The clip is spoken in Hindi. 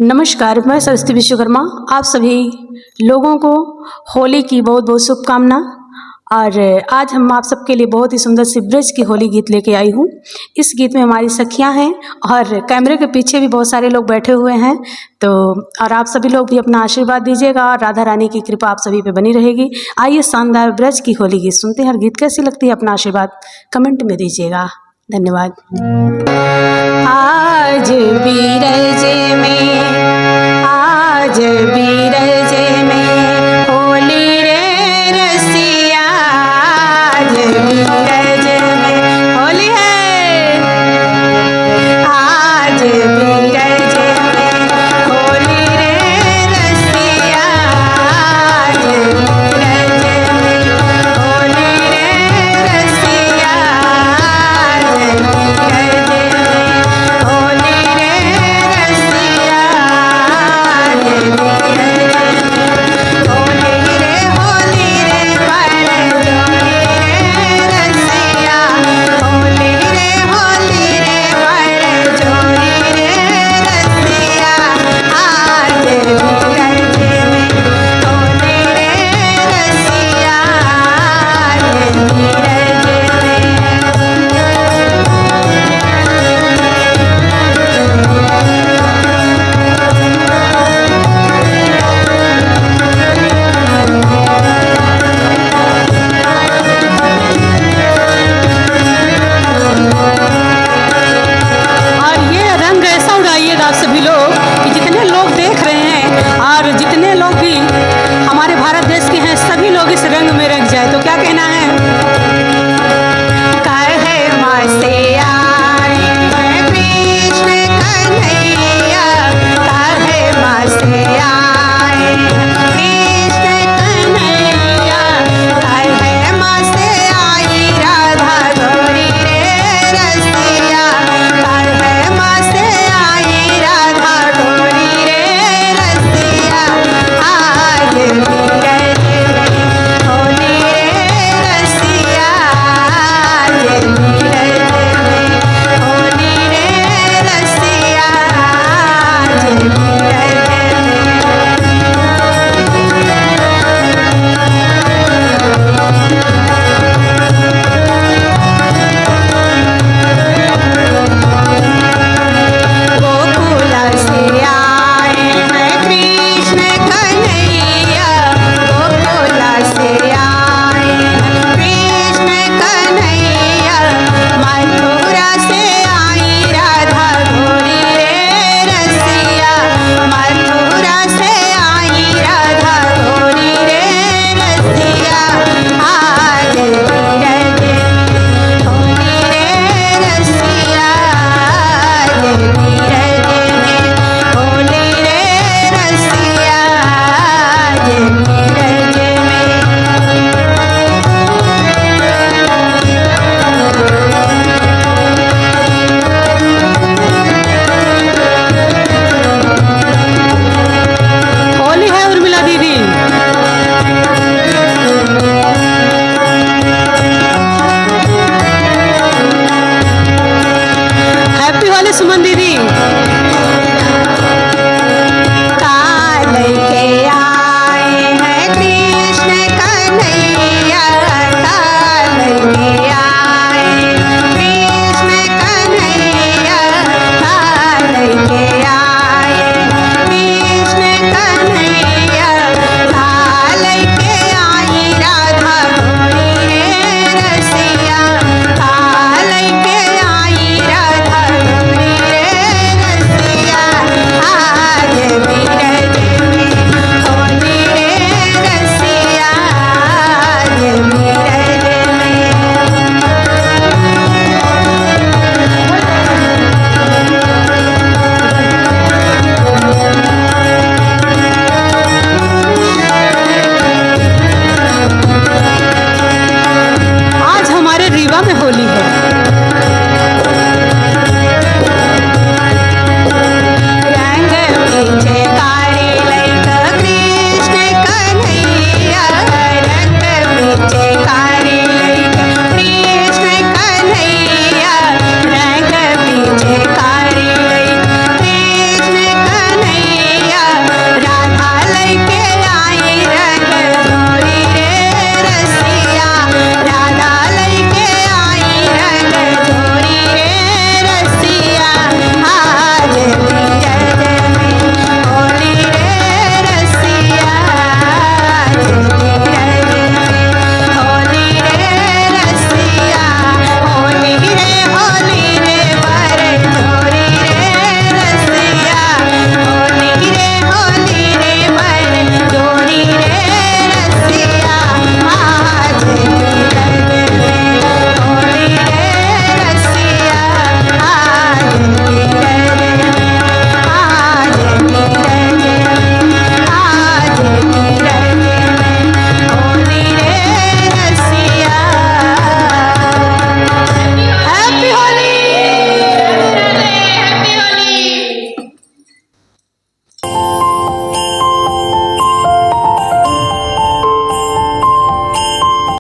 नमस्कार, मैं सरस्वती विश्वकर्मा आप सभी लोगों को होली की बहुत बहुत शुभकामना। और आज हम आप सबके लिए बहुत ही सुंदर सी ब्रज की होली गीत लेके आई हूँ। इस गीत में हमारी सखियाँ हैं और कैमरे के पीछे भी बहुत सारे लोग बैठे हुए हैं। तो और आप सभी लोग भी अपना आशीर्वाद दीजिएगा और राधा रानी की कृपा आप सभी पे बनी रहेगी। आइए शानदार ब्रज की होली गीत सुनते हैं और गीत कैसी लगती है अपना आशीर्वाद कमेंट में दीजिएगा। धन्यवाद। आज ब्रज में